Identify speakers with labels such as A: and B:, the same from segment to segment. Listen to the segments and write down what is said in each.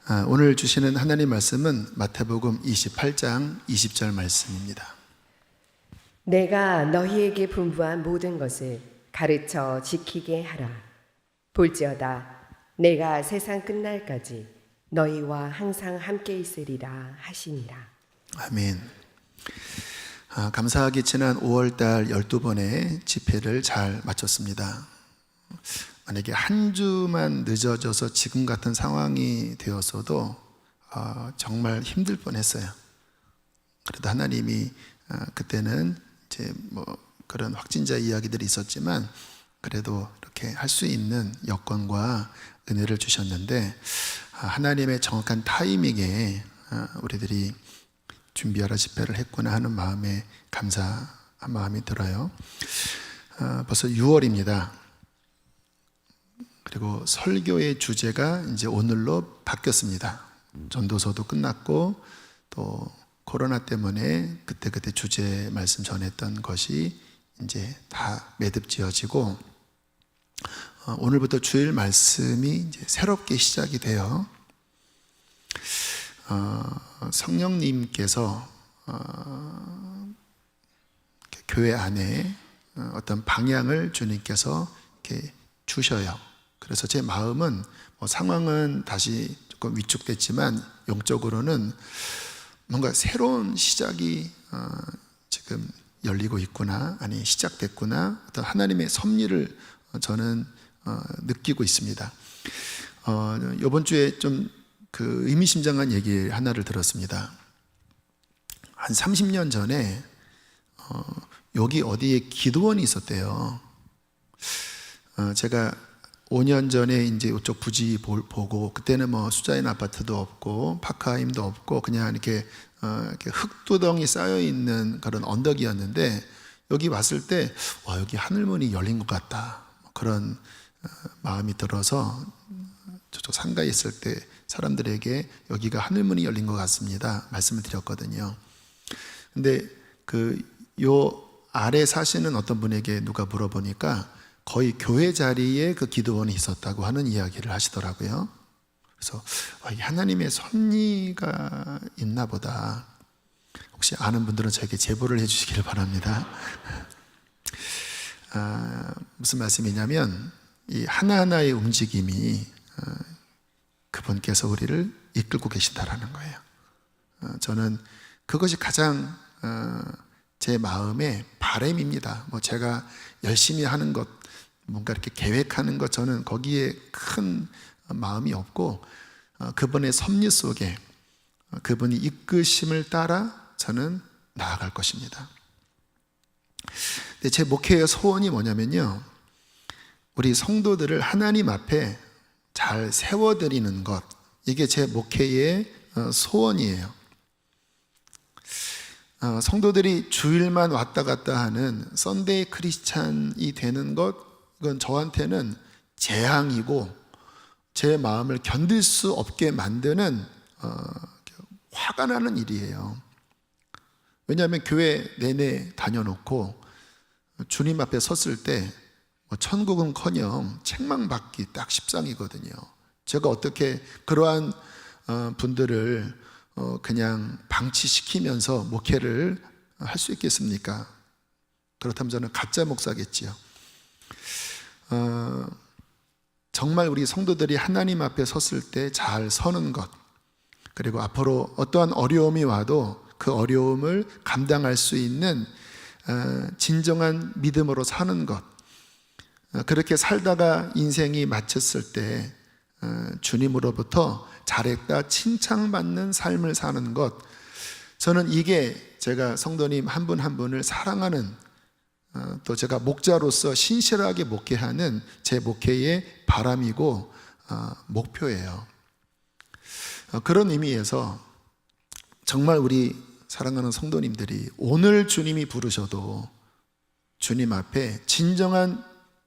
A: 오늘 주시는 하나님 말씀은 마태복음 28장 20절 말씀입니다.
B: 내가 너희에게 분부한 모든 것을 가르쳐 지키게 하라. 볼지어다 내가 세상 끝날까지 너희와 항상 함께 있으리라 하시니라.
A: 아멘. 감사하게 지난 5월달 12번의 집회를 잘 마쳤습니다. 만약에 한 주만 늦어져서 지금 같은 상황이 되었어도 정말 힘들 뻔했어요. 그래도 하나님이 그때는 이제 그런 확진자 이야기들이 있었지만 그래도 이렇게 할 수 있는 여건과 은혜를 주셨는데 하나님의 정확한 타이밍에 우리들이 준비하라 집회를 했구나 하는 마음에 감사한 마음이 들어요. 벌써 6월입니다. 그리고 설교의 주제가 이제 오늘로 바뀌었습니다. 전도서도 끝났고 또 코로나 때문에 그때 주제 말씀 전했던 것이 이제 다 매듭지어지고 오늘부터 주일 말씀이 이제 새롭게 시작이 돼요. 성령님께서 교회 안에 어떤 방향을 주님께서 이렇게 주셔요. 그래서 제 마음은 상황은 다시 조금 위축됐지만 영적으로는 뭔가 새로운 시작이 지금 열리고 있구나, 아니 시작됐구나, 어떤 하나님의 섭리를 저는 느끼고 있습니다. 이번 주에 좀 그 의미심장한 얘기 하나를 들었습니다. 한 30년 전에 여기 어디에 기도원이 있었대요. 제가 5년 전에 이제 이쪽 부지 보고 그때는 수자인 아파트도 없고 파크하임도 없고 그냥 이렇게 흙두덩이 쌓여 있는 그런 언덕이었는데 여기 왔을 때 와, 여기 하늘문이 열린 것 같다, 그런 마음이 들어서 저쪽 상가에 있을 때 사람들에게 여기가 하늘문이 열린 것 같습니다 말씀을 드렸거든요. 근데 요 아래 사시는 어떤 분에게 누가 물어보니까 거의 교회 자리에 그 기도원이 있었다고 하는 이야기를 하시더라고요. 그래서 하나님의 섭리가 있나 보다. 혹시 아는 분들은 저에게 제보를 해주시기를 바랍니다. 무슨 말씀이냐면 이 하나하나의 움직임이 그분께서 우리를 이끌고 계신다라는 거예요. 저는 그것이 가장 제 마음의 바람입니다. 제가 열심히 하는 것, 뭔가 이렇게 계획하는 것, 저는 거기에 큰 마음이 없고 그분의 섭리 속에 그분이 이끄심을 따라 저는 나아갈 것입니다. 근데 제 목회의 소원이 뭐냐면요, 우리 성도들을 하나님 앞에 잘 세워드리는 것, 이게 제 목회의 소원이에요. 성도들이 주일만 왔다 갔다 하는 썬데이 크리스찬이 되는 것, 이건 저한테는 재앙이고 제 마음을 견딜 수 없게 만드는 화가 나는 일이에요. 왜냐하면 교회 내내 다녀놓고 주님 앞에 섰을 때 천국은커녕 책망받기 딱 십상이거든요. 제가 어떻게 그러한 분들을 그냥 방치시키면서 목회를 할 수 있겠습니까? 그렇다면 저는 가짜 목사겠지요. 정말 우리 성도들이 하나님 앞에 섰을 때 잘 서는 것, 그리고 앞으로 어떠한 어려움이 와도 그 어려움을 감당할 수 있는 진정한 믿음으로 사는 것, 그렇게 살다가 인생이 마쳤을 때 주님으로부터 잘했다 칭찬받는 삶을 사는 것, 저는 이게 제가 성도님 한 분 한 분을 사랑하는, 또 제가 목자로서 신실하게 목회하는 제 목회의 바람이고 목표예요. 그런 의미에서 정말 우리 사랑하는 성도님들이 오늘 주님이 부르셔도 주님 앞에 진정한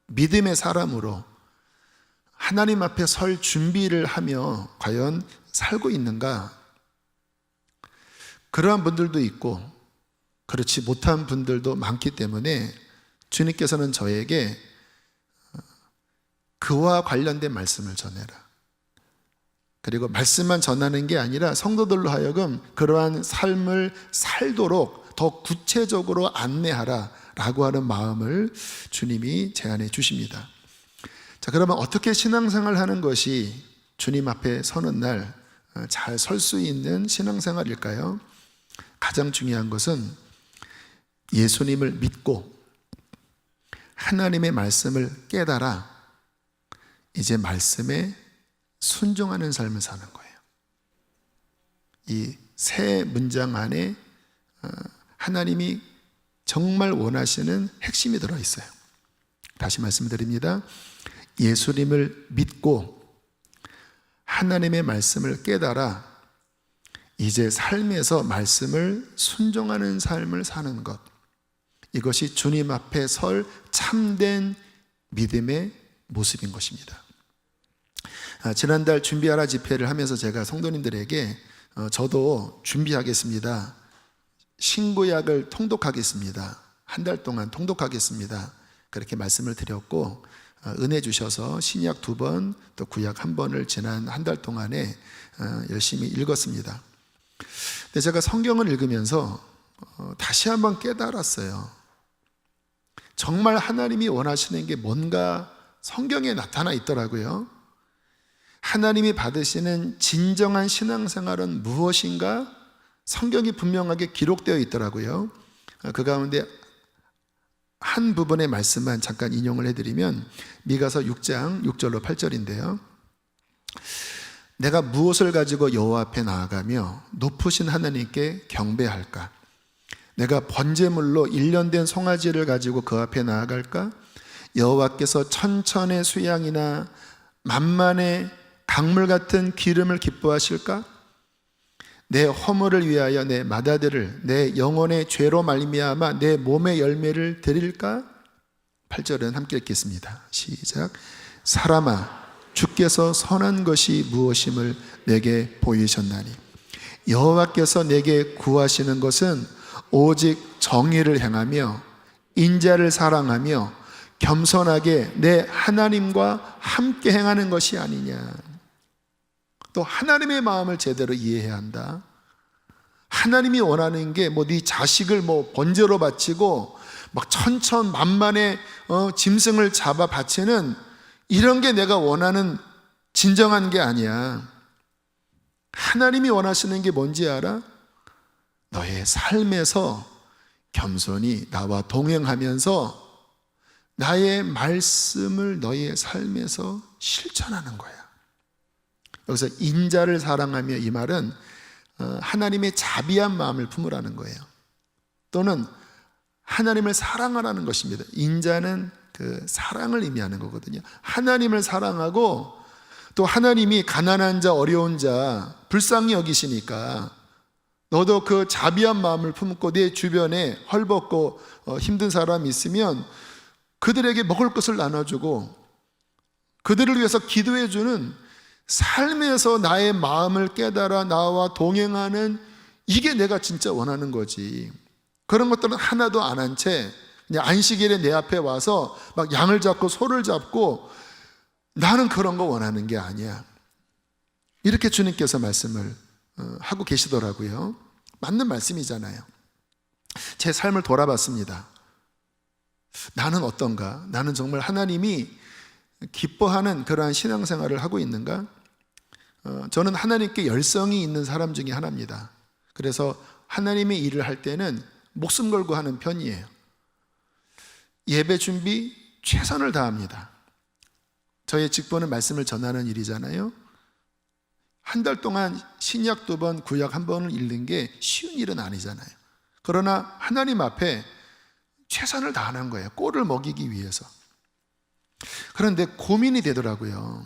A: 믿음의 사람으로 하나님 앞에 설 준비를 하며 과연 살고 있는가? 그러한 분들도 있고 그렇지 못한 분들도 많기 때문에 주님께서는 저에게 그와 관련된 말씀을 전해라, 그리고 말씀만 전하는 게 아니라 성도들로 하여금 그러한 삶을 살도록 더 구체적으로 안내하라 라고 하는 마음을 주님이 제안해 주십니다. 자, 그러면 어떻게 신앙생활 하는 것이 주님 앞에 서는 날 잘 설 수 있는 신앙생활일까요? 가장 중요한 것은 예수님을 믿고 하나님의 말씀을 깨달아 이제 말씀에 순종하는 삶을 사는 거예요. 이 세 문장 안에 하나님이 정말 원하시는 핵심이 들어있어요. 다시 말씀드립니다. 예수님을 믿고 하나님의 말씀을 깨달아 이제 삶에서 말씀을 순종하는 삶을 사는 것, 이것이 주님 앞에 설 참된 믿음의 모습인 것입니다. 지난달 준비하라 집회를 하면서 제가 성도님들에게 저도 준비하겠습니다, 신구약을 통독하겠습니다, 한 달 동안 통독하겠습니다, 그렇게 말씀을 드렸고 은혜 주셔서 신약 2번 또 구약 1번을 지난 한 달 동안에 열심히 읽었습니다. 근데 제가 성경을 읽으면서 다시 한번 깨달았어요. 정말 하나님이 원하시는 게 뭔가 성경에 나타나 있더라고요. 하나님이 받으시는 진정한 신앙생활은 무엇인가? 성경이 분명하게 기록되어 있더라고요. 그 가운데 한 부분의 말씀만 잠깐 인용을 해드리면 미가서 6장 6절로 8절인데요. 내가 무엇을 가지고 여호와 앞에 나아가며 높으신 하나님께 경배할까? 내가 번제물로 1년 된 송아지를 가지고 그 앞에 나아갈까? 여호와께서 천천의 수양이나 만만의 강물 같은 기름을 기뻐하실까? 내 허물을 위하여 내 맏아들을 내 영혼의 죄로 말미암아 내 몸의 열매를 드릴까? 8절은 함께 읽겠습니다. 시작. 사람아, 주께서 선한 것이 무엇임을 내게 보이셨나니 여호와께서 내게 구하시는 것은 오직 정의를 행하며 인자를 사랑하며 겸손하게 내 하나님과 함께 행하는 것이 아니냐. 또 하나님의 마음을 제대로 이해해야 한다. 하나님이 원하는 게 네 자식을 번제로 바치고 막 천천만만의 짐승을 잡아 바치는 이런 게 내가 원하는 진정한 게 아니야. 하나님이 원하시는 게 뭔지 알아? 너의 삶에서 겸손히 나와 동행하면서 나의 말씀을 너의 삶에서 실천하는 거야. 여기서 인자를 사랑하며, 이 말은 하나님의 자비한 마음을 품으라는 거예요. 또는 하나님을 사랑하라는 것입니다. 인자는 그 사랑을 의미하는 거거든요. 하나님을 사랑하고 또 하나님이 가난한 자, 어려운 자 불쌍히 여기시니까 너도 그 자비한 마음을 품고 내 주변에 헐벗고 힘든 사람이 있으면 그들에게 먹을 것을 나눠주고 그들을 위해서 기도해주는 삶에서 나의 마음을 깨달아 나와 동행하는, 이게 내가 진짜 원하는 거지. 그런 것들은 하나도 안 한 채 그냥 안식일에 내 앞에 와서 막 양을 잡고 소를 잡고 나는 그런 거 원하는 게 아니야. 이렇게 주님께서 말씀을 하고 계시더라고요. 맞는 말씀이잖아요. 제 삶을 돌아봤습니다. 나는 어떤가? 나는 정말 하나님이 기뻐하는 그러한 신앙생활을 하고 있는가? 저는 하나님께 열성이 있는 사람 중에 하나입니다. 그래서 하나님의 일을 할 때는 목숨 걸고 하는 편이에요. 예배 준비 최선을 다합니다. 저의 직분은 말씀을 전하는 일이잖아요. 한 달 동안 신약 2번, 구약 1번을 읽는 게 쉬운 일은 아니잖아요. 그러나 하나님 앞에 최선을 다하는 거예요. 꼴을 먹이기 위해서. 그런데 고민이 되더라고요.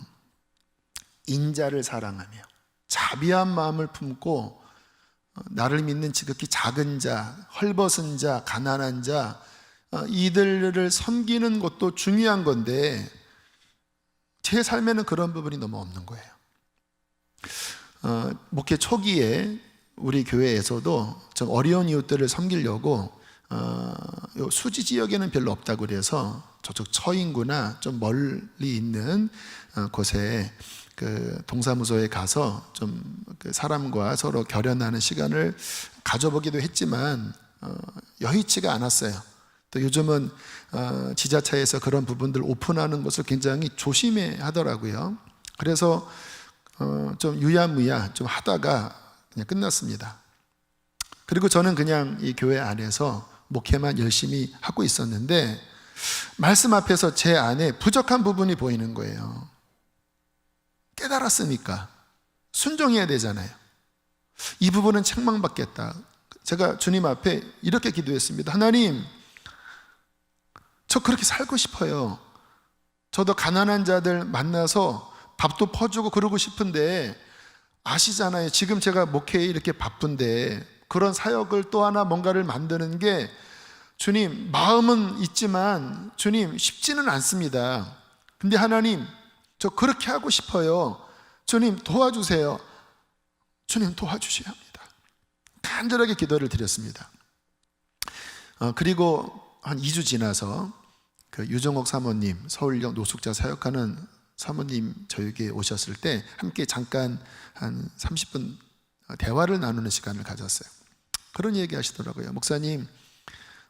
A: 인자를 사랑하며 자비한 마음을 품고 나를 믿는 지극히 작은 자, 헐벗은 자, 가난한 자, 이들을 섬기는 것도 중요한 건데 제 삶에는 그런 부분이 너무 없는 거예요. 목회 초기에 우리 교회에서도 좀 어려운 이웃들을 섬기려고 수지 지역에는 별로 없다고 그래서 저쪽 처인구나 좀 멀리 있는 곳에 그 동사무소에 가서 좀 그 사람과 서로 결연하는 시간을 가져보기도 했지만 여의치가 않았어요. 또 요즘은 지자체에서 그런 부분들 오픈하는 것을 굉장히 조심해 하더라고요. 그래서 좀 유야무야 좀 하다가 그냥 끝났습니다. 그리고 저는 그냥 이 교회 안에서 목회만 열심히 하고 있었는데 말씀 앞에서 제 안에 부족한 부분이 보이는 거예요. 깨달았으니까 순종해야 되잖아요. 이 부분은 책망받겠다. 제가 주님 앞에 이렇게 기도했습니다. 하나님, 저 그렇게 살고 싶어요. 저도 가난한 자들 만나서 밥도 퍼주고 그러고 싶은데 아시잖아요. 지금 제가 목회에 이렇게 바쁜데 그런 사역을 또 하나 뭔가를 만드는 게 주님, 마음은 있지만 주님 쉽지는 않습니다. 근데 하나님, 저 그렇게 하고 싶어요. 주님 도와주세요. 주님 도와주셔야 합니다. 간절하게 기도를 드렸습니다. 그리고 한 2주 지나서 그 유정옥 사모님, 서울역 노숙자 사역하는 사모님 저에게 오셨을 때 함께 잠깐 한 30분 대화를 나누는 시간을 가졌어요. 그런 얘기 하시더라고요. 목사님,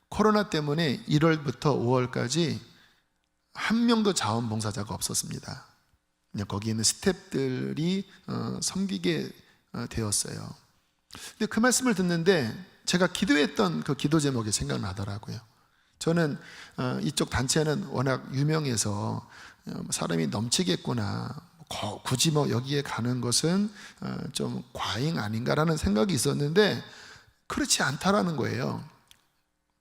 A: 코로나 때문에 1월부터 5월까지 한 명도 자원봉사자가 없었습니다. 그냥 거기 있는 스태프들이 섬기게 되었어요. 근데 그 말씀을 듣는데 제가 기도했던 그 기도 제목이 생각나더라고요. 저는 이쪽 단체는 워낙 유명해서 사람이 넘치겠구나, 굳이 뭐 여기에 가는 것은 좀 과잉 아닌가라는 생각이 있었는데 그렇지 않다라는 거예요.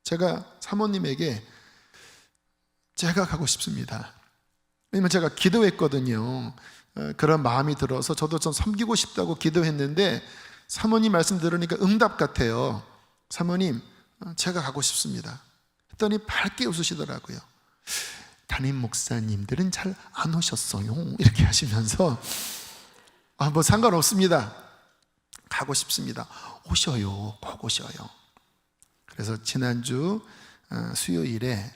A: 제가 사모님에게 제가 가고 싶습니다. 왜냐면 제가 기도했거든요. 그런 마음이 들어서 저도 좀 섬기고 싶다고 기도했는데 사모님 말씀 들으니까 응답 같아요. 사모님, 제가 가고 싶습니다. 했더니 밝게 웃으시더라고요. 담임 목사님들은 잘 안 오셨어요. 이렇게 하시면서 뭐 상관없습니다. 가고 싶습니다. 오셔요. 꼭 오셔요. 그래서 지난주 수요일에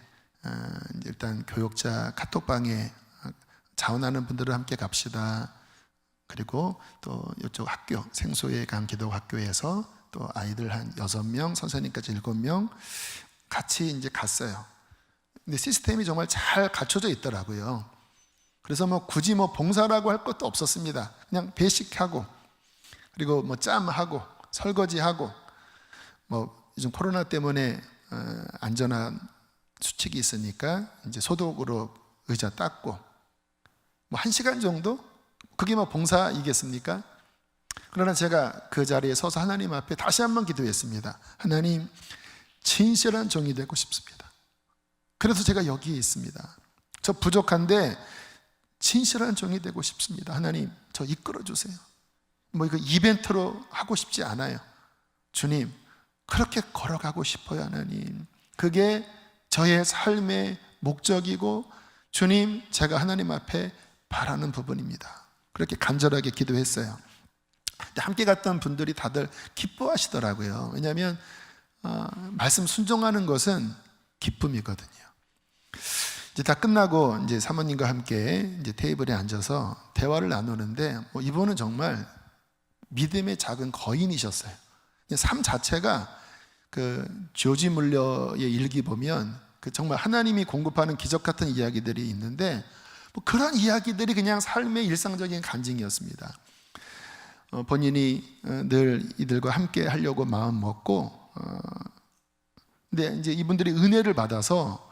A: 일단 교역자 카톡방에 자원하는 분들은 함께 갑시다. 그리고 또 이쪽 학교 생소의 강 기도 학교에서 또 아이들 한 6명, 선생님까지 7명 같이 이제 갔어요. 근데 시스템이 정말 잘 갖춰져 있더라고요. 그래서 뭐 굳이 뭐 봉사라고 할 것도 없었습니다. 그냥 배식하고 그리고 뭐 짬하고 설거지하고 뭐 요즘 코로나 때문에 안전한 수칙이 있으니까 이제 소독으로 의자 닦고 뭐 1시간 정도? 그게 뭐 봉사이겠습니까? 그러나 제가 그 자리에 서서 하나님 앞에 다시 한번 기도했습니다. 하나님, 진실한 종이 되고 싶습니다. 그래서 제가 여기에 있습니다. 저 부족한데 진실한 종이 되고 싶습니다. 하나님, 저 이끌어 주세요. 뭐 이거 이벤트로 하고 싶지 않아요. 주님, 그렇게 걸어가고 싶어요. 하나님, 그게 저의 삶의 목적이고 주님, 제가 하나님 앞에 바라는 부분입니다. 그렇게 간절하게 기도했어요. 함께 갔던 분들이 다들 기뻐하시더라고요. 왜냐하면 말씀 순종하는 것은 기쁨이거든요. 이제 다 끝나고 이제 사모님과 함께 이제 테이블에 앉아서 대화를 나누는데 이분은 정말 믿음의 작은 거인이셨어요. 삶 자체가 그 조지 물러의 일기 보면 그 정말 하나님이 공급하는 기적 같은 이야기들이 있는데 그런 이야기들이 그냥 삶의 일상적인 간증이었습니다. 본인이 늘 이들과 함께 하려고 마음 먹고 근데 이제 이분들이 은혜를 받아서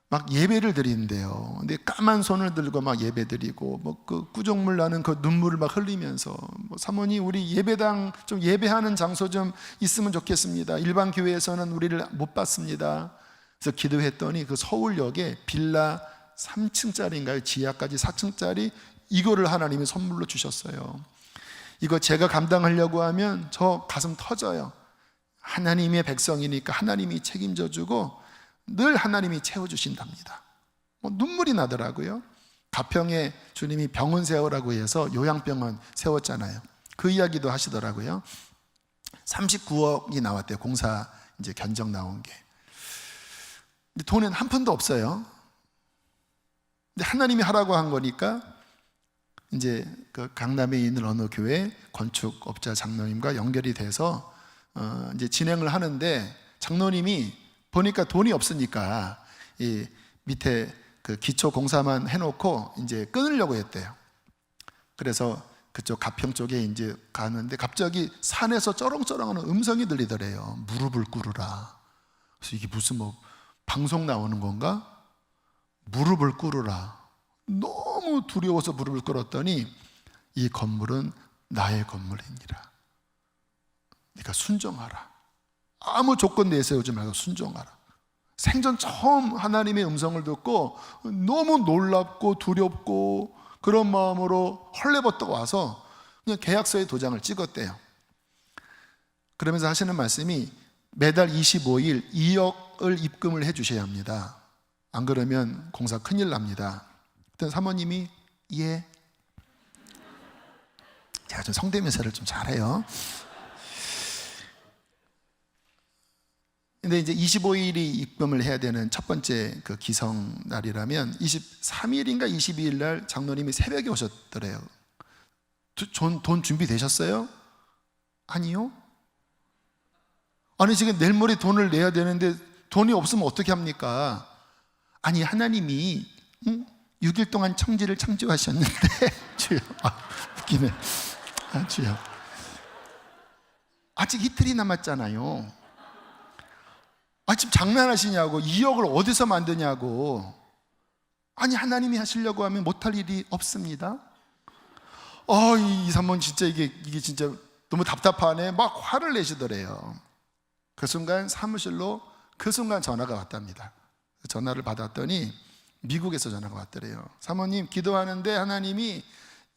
A: 막 예배를 드리는데요. 근데 까만 손을 들고 막 예배 드리고 뭐 그 구정물 나는 그 눈물을 막 흘리면서 사모님, 우리 예배당 좀 예배하는 장소 좀 있으면 좋겠습니다. 일반 교회에서는 우리를 못 받습니다. 그래서 기도했더니 그 서울역에 빌라 3층짜리인가요? 지하까지 4층짜리 이거를 하나님이 선물로 주셨어요. 이거 제가 감당하려고 하면 저 가슴 터져요. 하나님의 백성이니까 하나님이 책임져 주고 늘 하나님이 채워주신답니다. 눈물이 나더라고요. 가평에 주님이 병원 세우라고 해서 요양병원 세웠잖아요. 그 이야기도 하시더라고요. 39억이 나왔대요. 공사 이제 견적 나온 게. 근데 돈은 한 푼도 없어요. 근데 하나님이 하라고 한 거니까 이제 그 강남에 있는 어느 교회 건축업자 장로님과 연결이 돼서 이제 진행을 하는데, 장로님이 보니까 돈이 없으니까 이 밑에 그 기초 공사만 해놓고 이제 끊으려고 했대요. 그래서 그쪽 가평 쪽에 이제 가는데 갑자기 산에서 쩌렁쩌렁하는 음성이 들리더래요. 무릎을 꿇으라. 그래서 이게 무슨 뭐 방송 나오는 건가? 무릎을 꿇으라. 너무 두려워서 무릎을 꿇었더니 이 건물은 나의 건물이니라. 그러니까 순종하라. 아무 조건 내세우지 말고 순종하라. 생전 처음 하나님의 음성을 듣고 너무 놀랍고 두렵고 그런 마음으로 헐레벌떡 와서 그냥 계약서에 도장을 찍었대요. 그러면서 하시는 말씀이 매달 25일 2억을 입금을 해 주셔야 합니다. 안 그러면 공사 큰일 납니다. 그때 사모님이 예. 제가 좀 성대묘사를 좀 잘해요. 근데 이제 25일이 입금을 해야 되는 첫 번째 그 기성 날이라면 23일인가 22일 날 장로님이 새벽에 오셨더래요. 돈 준비되셨어요? 아니요. 아니 지금 내일 모레 돈을 내야 되는데 돈이 없으면 어떻게 합니까? 아니 하나님이 6일 동안 청지를 창조하셨는데 주여, 웃기네. 주여, 아직 이틀이 남았잖아요. 지금 장난하시냐고. 2억을 어디서 만드냐고. 아니 하나님이 하시려고 하면 못할 일이 없습니다. 이 사모님 진짜 이게 진짜 너무 답답하네. 막 화를 내시더래요. 그 순간 사무실로 그 순간 전화가 왔답니다. 전화를 받았더니 미국에서 전화가 왔더래요. 사모님 기도하는데 하나님이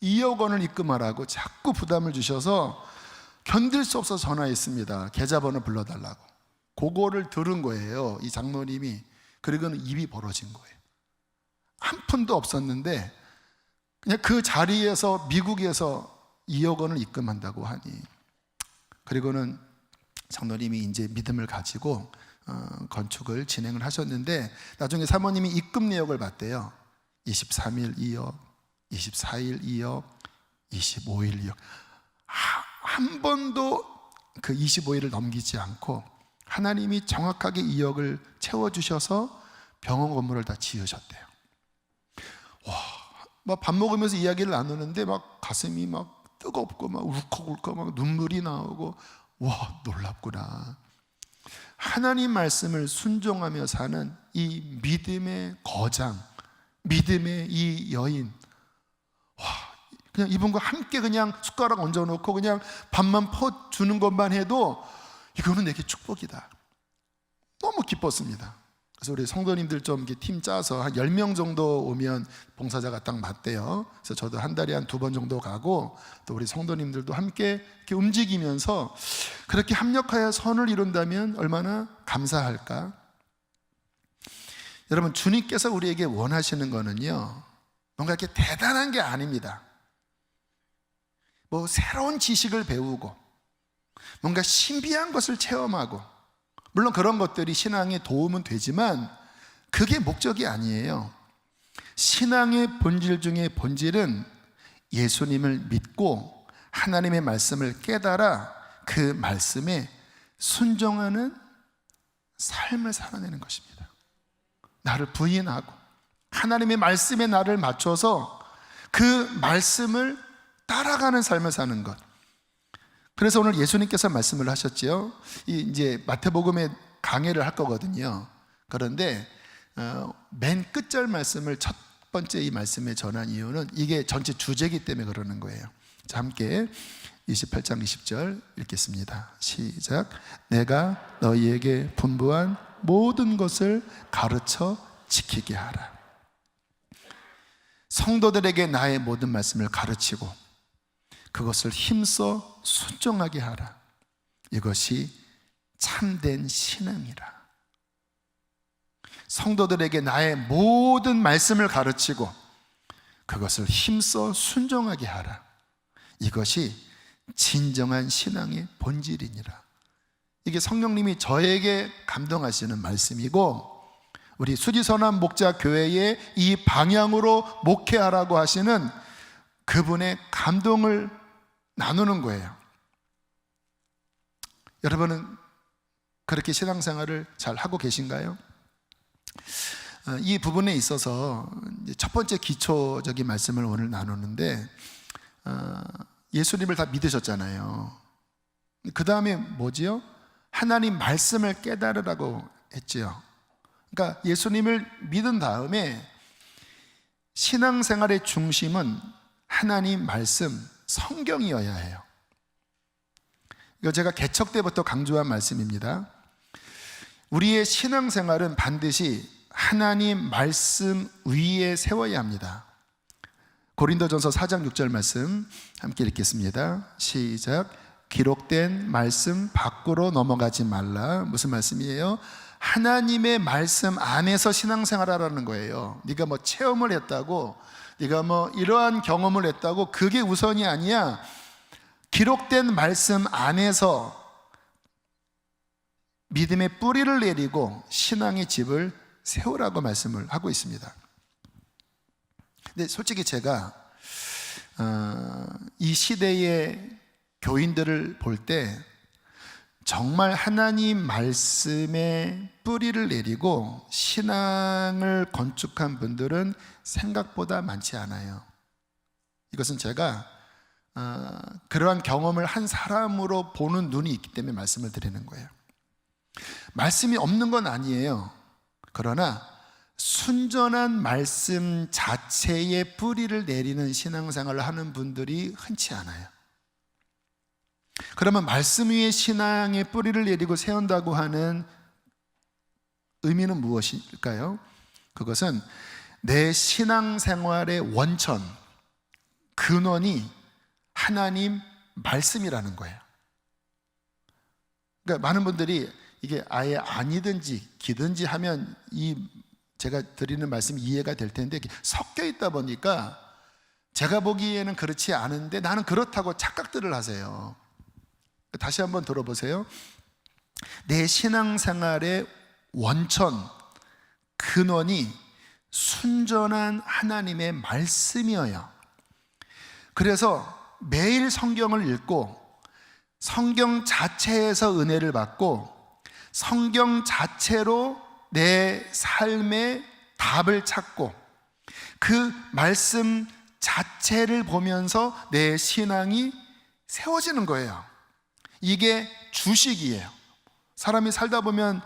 A: 2억 원을 입금하라고 자꾸 부담을 주셔서 견딜 수 없어서 전화했습니다. 계좌번호 불러달라고. 그거를 들은 거예요, 이 장로님이. 그리고는 입이 벌어진 거예요. 한 푼도 없었는데 그냥 그 자리에서 미국에서 2억 원을 입금한다고 하니, 그리고는 장로님이 이제 믿음을 가지고 건축을 진행을 하셨는데, 나중에 사모님이 입금 내역을 봤대요. 23일 2억, 24일 2억, 25일 2억. 한 번도 그 25일을 넘기지 않고 하나님이 정확하게 2억을 채워주셔서 병원 건물을 다 지으셨대요. 막 밥 먹으면서 이야기를 나누는데 막 가슴이 막 뜨겁고 막 울컥울컥 막 눈물이 나오고, 와, 놀랍구나. 하나님 말씀을 순종하며 사는 이 믿음의 거장, 믿음의 이 여인, 그냥 이분과 함께 그냥 숟가락 얹어놓고 그냥 밥만 퍼주는 것만 해도 이거는 내게 축복이다. 너무 기뻤습니다. 그래서 우리 성도님들 좀 이렇게 팀 짜서 한 10명 정도 오면 봉사자가 딱 맞대요. 그래서 저도 한 달에 한 2번 정도 가고, 또 우리 성도님들도 함께 이렇게 움직이면서 그렇게 합력하여 선을 이룬다면 얼마나 감사할까. 여러분, 주님께서 우리에게 원하시는 거는요, 뭔가 이렇게 대단한 게 아닙니다. 뭐 새로운 지식을 배우고 뭔가 신비한 것을 체험하고, 물론 그런 것들이 신앙에 도움은 되지만 그게 목적이 아니에요. 신앙의 본질 중에 본질은 예수님을 믿고 하나님의 말씀을 깨달아 그 말씀에 순종하는 삶을 살아내는 것입니다. 나를 부인하고 하나님의 말씀에 나를 맞춰서 그 말씀을 따라가는 삶을 사는 것. 그래서 오늘 예수님께서 말씀을 하셨지요. 이제 마태복음에 강해를 할 거거든요. 그런데 맨 끝절 말씀을 첫 번째 이 말씀에 전한 이유는 이게 전체 주제이기 때문에 그러는 거예요. 자, 함께 28장 20절 읽겠습니다. 시작. 내가 너희에게 분부한 모든 것을 가르쳐 지키게 하라. 성도들에게 나의 모든 말씀을 가르치고 그것을 힘써 순종하게 하라. 이것이 참된 신앙이라. 성도들에게 나의 모든 말씀을 가르치고 그것을 힘써 순종하게 하라. 이것이 진정한 신앙의 본질이니라. 이게 성령님이 저에게 감동하시는 말씀이고, 우리 수지선한 목자 교회의 이 방향으로 목회하라고 하시는 그분의 감동을 나누는 거예요. 여러분은 그렇게 신앙생활을 잘 하고 계신가요? 이 부분에 있어서 첫 번째 기초적인 말씀을 오늘 나누는데, 예수님을 다 믿으셨잖아요. 그 다음에 뭐지요? 하나님 말씀을 깨달으라고 했지요. 그러니까 예수님을 믿은 다음에 신앙생활의 중심은 하나님 말씀, 성경이어야 해요. 이거 제가 개척 때부터 강조한 말씀입니다. 우리의 신앙생활은 반드시 하나님 말씀 위에 세워야 합니다. 고린도전서 4장 6절 말씀 함께 읽겠습니다. 시작. 기록된 말씀 밖으로 넘어가지 말라. 무슨 말씀이에요? 하나님의 말씀 안에서 신앙생활하라는 거예요. 네가 뭐 체험을 했다고, 네가 뭐 이러한 경험을 했다고 그게 우선이 아니야. 기록된 말씀 안에서 믿음의 뿌리를 내리고 신앙의 집을 세우라고 말씀을 하고 있습니다. 근데 솔직히 제가 이 시대의 교인들을 볼 때 정말 하나님 말씀에 뿌리를 내리고 신앙을 건축한 분들은 생각보다 많지 않아요. 이것은 제가 그러한 경험을 한 사람으로 보는 눈이 있기 때문에 말씀을 드리는 거예요. 말씀이 없는 건 아니에요. 그러나 순전한 말씀 자체에 뿌리를 내리는 신앙생활을 하는 분들이 흔치 않아요. 그러면 말씀 위에 신앙의 뿌리를 내리고 세운다고 하는 의미는 무엇일까요? 그것은 내 신앙생활의 원천, 근원이 하나님 말씀이라는 거예요. 그러니까 많은 분들이 이게 아예 아니든지 기든지 하면 제가 드리는 말씀이 이해가 될 텐데 섞여 있다 보니까 제가 보기에는 그렇지 않은데 나는 그렇다고 착각들을 하세요. 다시 한번 들어보세요. 내 신앙생활의 원천, 근원이 순전한 하나님의 말씀이어요. 그래서 매일 성경을 읽고 성경 자체에서 은혜를 받고 성경 자체로 내 삶의 답을 찾고 그 말씀 자체를 보면서 내 신앙이 세워지는 거예요. 이게 주식이에요. 사람이 살다 보면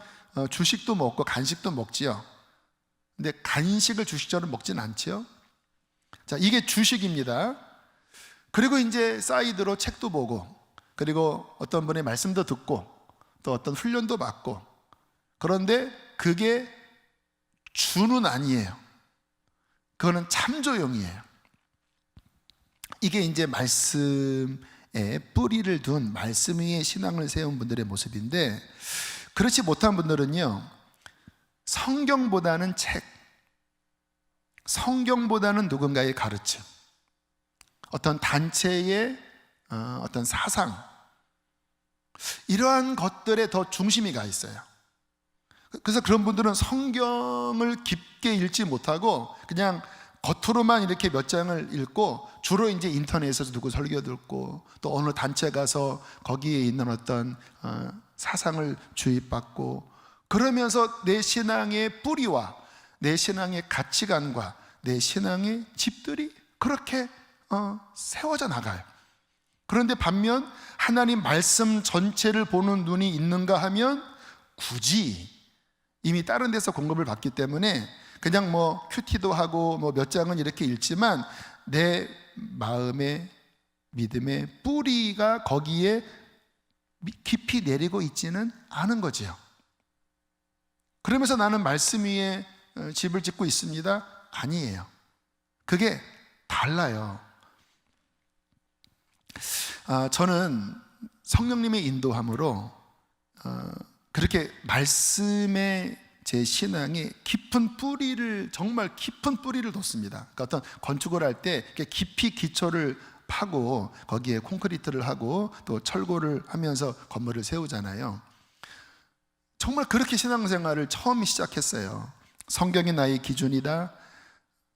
A: 주식도 먹고 간식도 먹지요. 근데 간식을 주식처럼 먹진 않지요. 자, 이게 주식입니다. 그리고 이제 사이드로 책도 보고, 그리고 어떤 분의 말씀도 듣고, 또 어떤 훈련도 받고. 그런데 그게 주는 아니에요. 그거는 참조용이에요. 이게 이제 말씀에 뿌리를 둔 말씀 위에 신앙을 세운 분들의 모습인데, 그렇지 못한 분들은요, 성경보다는 책, 성경보다는 누군가의 가르침, 어떤 단체의 어떤 사상, 이러한 것들에 더 중심이 가 있어요. 그래서 그런 분들은 성경을 깊게 읽지 못하고 그냥 겉으로만 이렇게 몇 장을 읽고 주로 이제 인터넷에서 누구 설교 듣고 또 어느 단체 가서 거기에 있는 어떤 사상을 주입받고, 그러면서 내 신앙의 뿌리와 내 신앙의 가치관과 내 신앙의 집들이 그렇게 세워져 나가요. 그런데 반면 하나님 말씀 전체를 보는 눈이 있는가 하면 굳이 이미 다른 데서 공급을 받기 때문에 그냥 뭐 큐티도 하고 뭐 몇 장은 이렇게 읽지만 내 마음의 믿음의 뿌리가 거기에 깊이 내리고 있지는 않은 거지요. 그러면서 나는 말씀 위에 집을 짓고 있습니다. 아니에요. 그게 달라요. 저는 성령님의 인도함으로 그렇게 말씀에 제 신앙이 깊은 뿌리를, 정말 깊은 뿌리를 뒀습니다. 그러니까 어떤 건축을 할 때 깊이 기초를 파고 거기에 콘크리트를 하고 또 철골을 하면서 건물을 세우잖아요. 정말 그렇게 신앙생활을 처음 시작했어요. 성경이 나의 기준이다.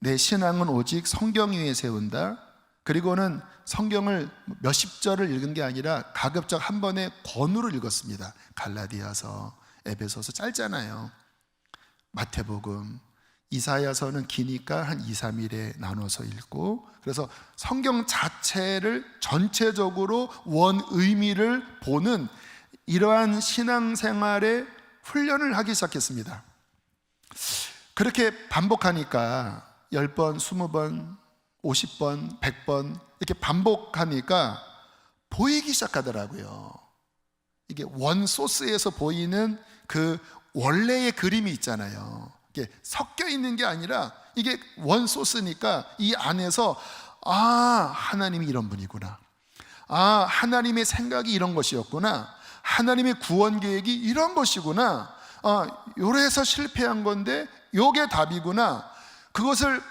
A: 내 신앙은 오직 성경 위에 세운다. 그리고는 성경을 몇십 절을 읽은 게 아니라 가급적 한 번에 권으로 읽었습니다. 갈라디아서, 에베소서 짧잖아요. 마태복음, 이사야서는 기니까 한 2, 3일에 나눠서 읽고, 그래서 성경 자체를 전체적으로 원 의미를 보는 이러한 신앙생활의 훈련을 하기 시작했습니다. 그렇게 반복하니까 10번, 20번, 50번, 100번 이렇게 반복하니까 보이기 시작하더라고요. 이게 원 소스에서 보이는 그 원래의 그림이 있잖아요. 이게 섞여 있는 게 아니라 이게 원 소스니까 이 안에서 하나님이 이런 분이구나. 하나님의 생각이 이런 것이었구나. 하나님의 구원 계획이 이런 것이구나. 요래서 실패한 건데 요게 답이구나. 그것을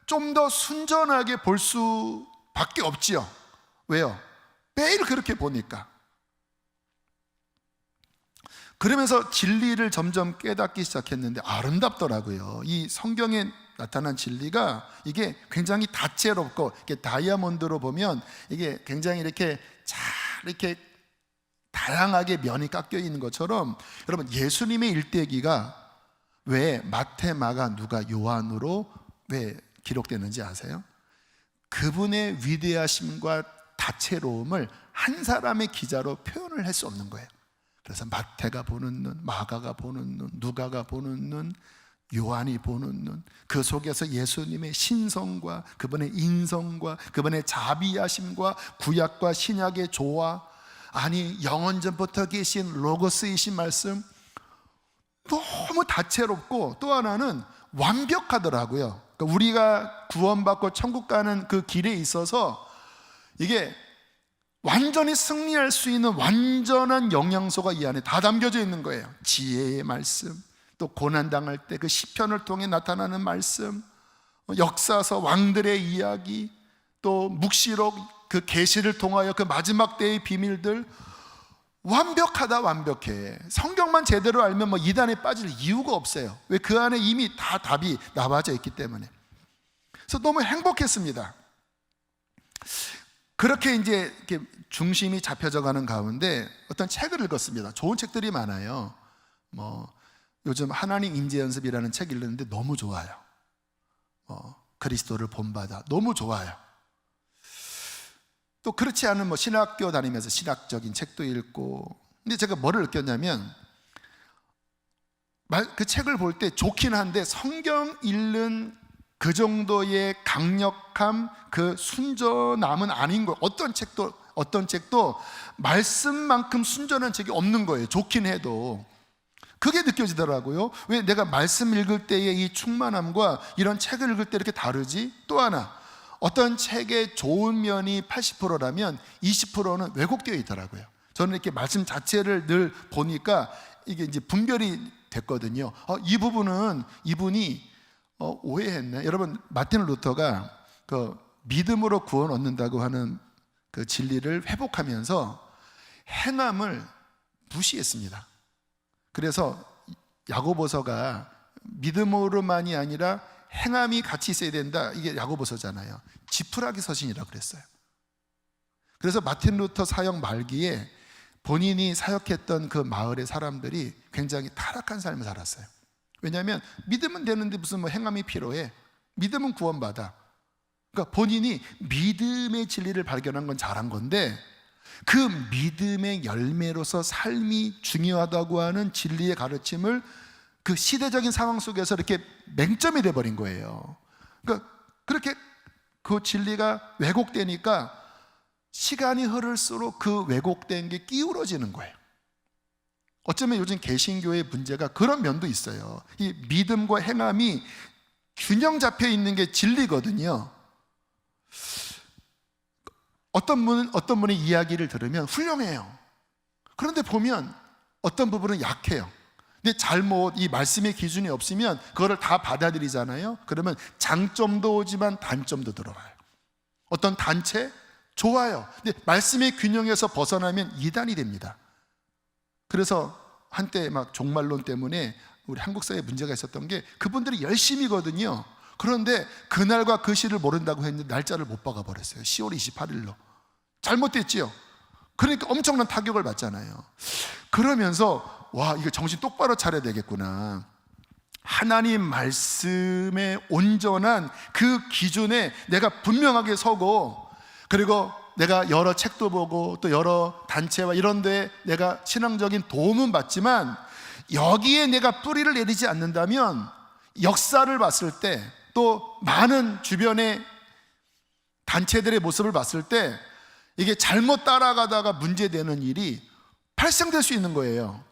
A: 좀 더 순전하게 볼 수밖에 없지요. 왜요? 매일 그렇게 보니까. 그러면서 진리를 점점 깨닫기 시작했는데 아름답더라고요. 이 성경에 나타난 진리가 이게 굉장히 다채롭고, 이렇게 다이아몬드로 보면 이게 굉장히 이렇게 잘 이렇게 다양하게 면이 깎여 있는 것처럼, 여러분 예수님의 일대기가 왜 마태, 마가, 누가, 요한으로 왜 기록되는지 아세요? 그분의 위대하심과 다채로움을 한 사람의 기자로 표현을 할 수 없는 거예요. 그래서 마태가 보는 눈, 마가가 보는 눈, 누가가 보는 눈, 요한이 보는 눈, 그 속에서 예수님의 신성과 그분의 인성과 그분의 자비하심과 구약과 신약의 조화, 아니 영원전부터 계신 로고스이신 말씀, 너무 다채롭고 또 하나는 완벽하더라고요. 그러니까 우리가 구원받고 천국 가는 그 길에 있어서 이게 완전히 승리할 수 있는 완전한 영양소가 이 안에 다 담겨져 있는 거예요. 지혜의 말씀, 또 고난당할 때 그 시편을 통해 나타나는 말씀, 역사서 왕들의 이야기, 또 묵시록 그 계시를 통하여 그 마지막 때의 비밀들, 완벽하다. 완벽해. 성경만 제대로 알면 뭐 이단에 빠질 이유가 없어요. 왜? 그 안에 이미 다 답이 나와져 있기 때문에. 그래서 너무 행복했습니다. 그렇게 이제 이렇게 중심이 잡혀져 가는 가운데 어떤 책을 읽었습니다. 좋은 책들이 많아요. 뭐 요즘 하나님 인재 연습이라는 책 읽는데 너무 좋아요. 그리스도를 본받아, 너무 좋아요. 또 그렇지 않은 뭐 신학교 다니면서 신학적인 책도 읽고. 근데 제가 뭐를 느꼈냐면, 그 책을 볼 때 좋긴 한데 성경 읽는 그 정도의 강력함, 그 순전함은 아닌 거예요. 어떤 책도 말씀만큼 순전한 책이 없는 거예요. 좋긴 해도. 그게 느껴지더라고요. 왜 내가 말씀 읽을 때의 이 충만함과 이런 책을 읽을 때 이렇게 다르지? 또 하나, 어떤 책의 좋은 면이 80%라면 20%는 왜곡되어 있더라고요. 저는 이렇게 말씀 자체를 늘 보니까 이게 이제 분별이 됐거든요. 이 부분은 이분이 오해했네. 여러분, 마틴 루터가 그 믿음으로 구원 얻는다고 하는 그 진리를 회복하면서 행함을 무시했습니다. 그래서 야고보서가 믿음으로만이 아니라 행함이 같이 있어야 된다. 이게 야고보서잖아요. 지푸라기 서신이라고 그랬어요. 그래서 마틴 루터 사역 말기에 본인이 사역했던 그 마을의 사람들이 굉장히 타락한 삶을 살았어요. 왜냐하면 믿으면 되는데 무슨 뭐 행함이 필요해. 믿으면 구원받아. 그러니까 본인이 믿음의 진리를 발견한 건 잘한 건데, 그 믿음의 열매로서 삶이 중요하다고 하는 진리의 가르침을 그 시대적인 상황 속에서 이렇게 맹점이 돼버린 거예요. 그러니까 그렇게 그 진리가 왜곡되니까 시간이 흐를수록 그 왜곡된 게 기울어지는 거예요. 어쩌면 요즘 개신교의 문제가 그런 면도 있어요. 이 믿음과 행함이 균형 잡혀 있는 게 진리거든요. 어떤 분의 이야기를 들으면 훌륭해요. 그런데 보면 어떤 부분은 약해요. 근데 잘못 이 말씀의 기준이 없으면 그거를 다 받아들이잖아요. 그러면 장점도 오지만 단점도 들어와요. 어떤 단체 좋아요. 근데 말씀의 균형에서 벗어나면 이단이 됩니다. 그래서 한때 막 종말론 때문에 우리 한국 사회에 문제가 있었던 게 그분들이 열심히거든요. 그런데 그날과 그 시를 모른다고 했는데 날짜를 못 박아버렸어요. 10월 28일로. 잘못됐지요. 그러니까 엄청난 타격을 받잖아요. 그러면서 와, 이거 정신 똑바로 차려야 되겠구나. 하나님 말씀의 온전한 그 기준에 내가 분명하게 서고, 그리고 내가 여러 책도 보고 또 여러 단체와 이런 데 내가 신앙적인 도움은 받지만 여기에 내가 뿌리를 내리지 않는다면 역사를 봤을 때, 또 많은 주변의 단체들의 모습을 봤을 때 이게 잘못 따라가다가 문제되는 일이 발생될 수 있는 거예요.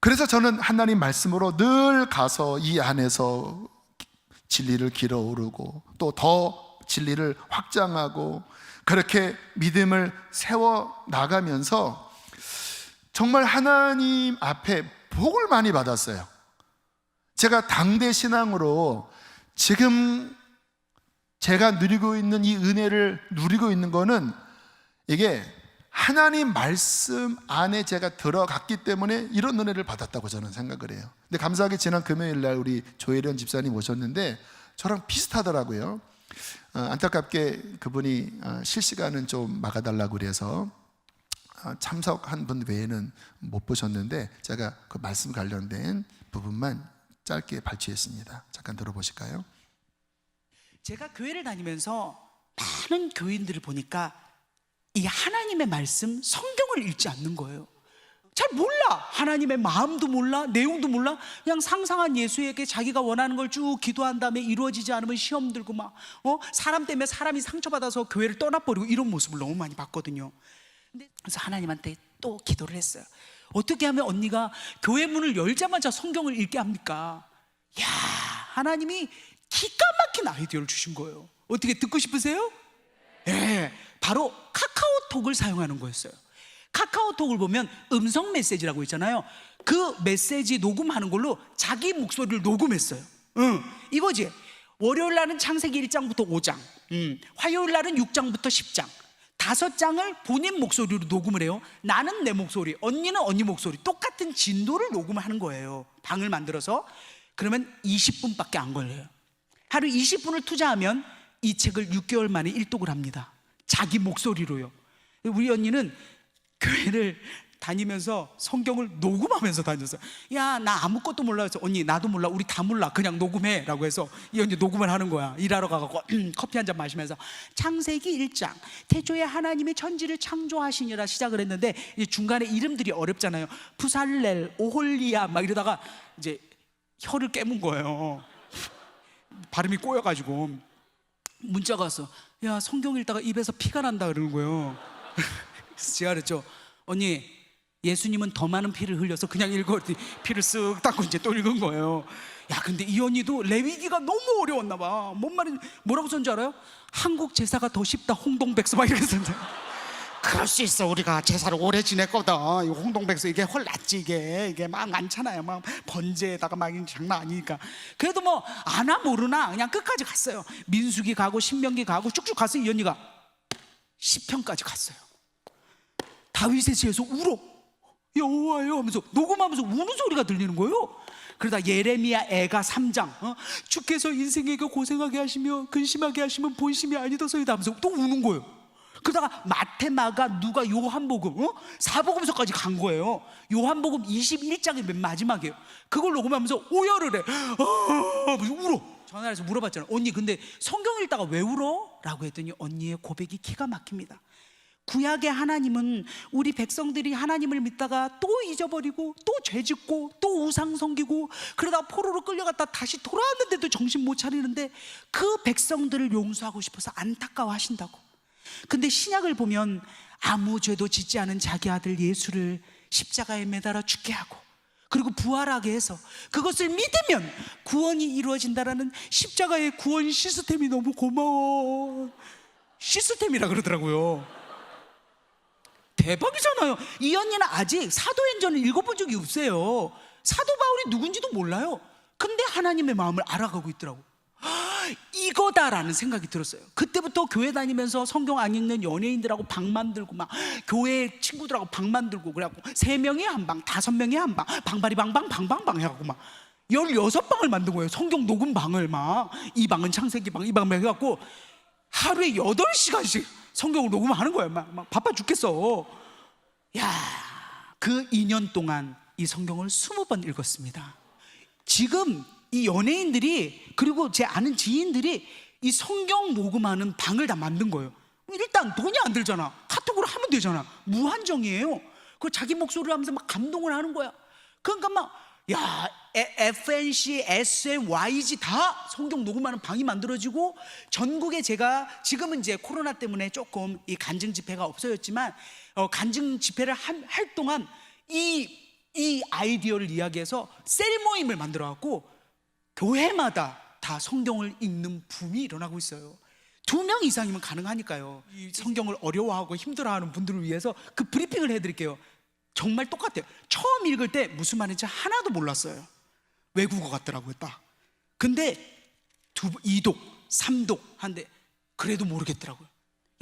A: 그래서 저는 하나님 말씀으로 늘 가서 이 안에서 진리를 길어오르고 또 더 진리를 확장하고 그렇게 믿음을 세워 나가면서 정말 하나님 앞에 복을 많이 받았어요. 제가 당대 신앙으로 지금 제가 누리고 있는 이 은혜를 누리고 있는 거는 이게 하나님 말씀 안에 제가 들어갔기 때문에 이런 은혜를 받았다고 저는 생각을 해요. 근데 감사하게 지난 금요일 날 우리 조혜련 집사님 오셨는데 저랑 비슷하더라고요. 안타깝게 그분이 실시간은 좀 막아달라고 그래서 참석한 분 외에는 못 보셨는데 제가 그 말씀 관련된 부분만 짧게 발췌했습니다. 잠깐 들어보실까요?
C: 제가 교회를 다니면서 많은 교인들을 보니까 이 하나님의 말씀, 성경을 읽지 않는 거예요. 잘 몰라. 하나님의 마음도 몰라, 내용도 몰라. 그냥 상상한 예수에게 자기가 원하는 걸 쭉 기도한 다음에 이루어지지 않으면 시험 들고 막 사람 때문에 사람이 상처받아서 교회를 떠나버리고 이런 모습을 너무 많이 봤거든요. 그래서 하나님한테 또 기도를 했어요. 어떻게 하면 언니가 교회 문을 열자마자 성경을 읽게 합니까? 야, 하나님이 기가 막힌 아이디어를 주신 거예요. 어떻게 듣고 싶으세요? 예, 바로 카카오톡을 사용하는 거였어요. 카카오톡을 보면 음성 메시지라고 있잖아요. 그 메시지 녹음하는 걸로 자기 목소리를 녹음했어요. 이거지. 월요일 날은 창세기 1장부터 5장, 화요일 날은 6장부터 10장 5장을 본인 목소리로 녹음을 해요. 나는 내 목소리, 언니는 언니 목소리, 똑같은 진도를 녹음하는 거예요. 방을 만들어서. 그러면 20분밖에 안 걸려요. 하루 20분을 투자하면 이 책을 6개월 만에 일독을 합니다. 자기 목소리로요. 우리 언니는 교회를 다니면서 성경을 녹음하면서 다녔어요. 야, 나 아무것도 몰라. 해서 언니 나도 몰라, 우리 다 몰라, 그냥 녹음해 라고 해서 이 언니 녹음을 하는 거야. 일하러 가고 커피 한 잔 마시면서 창세기 1장 태초에 하나님의 천지를 창조하시니라 시작을 했는데 중간에 이름들이 어렵잖아요. 푸살렐, 오홀리아 막 이러다가 이제 혀를 깨문 거예요. 발음이 꼬여가지고 문자가 왔어. 야, 성경 읽다가 입에서 피가 난다 그러는 거예요. 그래서 제가 그랬죠. 언니, 예수님은 더 많은 피를 흘려서 그냥 읽었더니 피를 쓱 닦고 이제 또 읽은 거예요. 야, 근데 이 언니도 레위기가 너무 어려웠나 봐. 뭔 말인지, 뭐라고 썼는지 알아요? 한국 제사가 더 쉽다, 홍동백서 막 이렇게 썼는데. 그럴 수 있어. 우리가 제사를 오래 지냈거든. 이 홍동백서 이게 훨 낫지. 이게 막 많잖아요. 막 번제에다가 막 장난 아니니까. 그래도 뭐 아나 모르나 그냥 끝까지 갔어요. 민수기 가고 신명기 가고 쭉쭉 갔어요. 이 언니가 시편까지 갔어요. 다윗의 지에서 울어, 여호와여 하면서 녹음하면서 우는 소리가 들리는 거예요. 그러다 예레미야 애가 3장 주께서 인생에게 고생하게 하시며 근심하게 하시면 본심이 아니더서이다 하면서 또 우는 거예요. 그러다가 마태, 마가, 누가, 요한복음 4복음서까지 간 거예요. 요한복음 21장이 맨 마지막이에요. 그걸 녹음하면서 오열을 해. 하면서 울어. 전화해서 물어봤잖아요. 언니, 근데 성경 읽다가 왜 울어? 라고 했더니 언니의 고백이 기가 막힙니다. 구약의 하나님은 우리 백성들이 하나님을 믿다가 또 잊어버리고 또 죄짓고 또 우상 섬기고 그러다 포로로 끌려갔다 다시 돌아왔는데도 정신 못 차리는데 그 백성들을 용서하고 싶어서 안타까워하신다고. 근데 신약을 보면 아무 죄도 짓지 않은 자기 아들 예수를 십자가에 매달아 죽게 하고 그리고 부활하게 해서 그것을 믿으면 구원이 이루어진다라는 십자가의 구원 시스템이 너무 고마워. 시스템이라 그러더라고요. 대박이잖아요. 이 언니는 아직 사도행전을 읽어본 적이 없어요. 사도 바울이 누군지도 몰라요. 근데 하나님의 마음을 알아가고 있더라고. 이거다라는 생각이 들었어요. 그때부터 교회 다니면서 성경 안 읽는 연예인들하고 방 만들고 막 교회 친구들하고 방 만들고 그래갖고 3명이 한 방, 5명이 한 방, 방바리 방방 방방방 해갖고 막 16방을 만든 거예요. 성경 녹음 방을 막 이 방은 창세기 방, 이 방을 해갖고 하루에 8시간씩 성경을 녹음하는 거예요. 막 바빠 죽겠어. 야, 그 2년 동안 이 성경을 20번 읽었습니다. 지금 이 연예인들이 그리고 제 아는 지인들이 이 성경 녹음하는 방을 다 만든 거예요. 일단 돈이 안 들잖아. 카톡으로 하면 되잖아. 무한정이에요. 그 자기 목소리를 하면서 막 감동을 하는 거야. 그러니까 막 야, FNC, SM, YG 다 성경 녹음하는 방이 만들어지고 전국에 제가 지금은 이제 코로나 때문에 조금 이 간증 집회가 없어졌지만 간증 집회를 할 동안 이 아이디어를 이야기해서 셀 모임을 만들어 갖고 교회마다 다 성경을 읽는 붐이 일어나고 있어요. 2명 이상이면 가능하니까요. 이 성경을 어려워하고 힘들어하는 분들을 위해서 그 브리핑을 해드릴게요. 정말 똑같아요. 처음 읽을 때 무슨 말인지 하나도 몰랐어요. 외국어 같더라고요 딱. 근데 2독, 3독 한데 그래도 모르겠더라고요.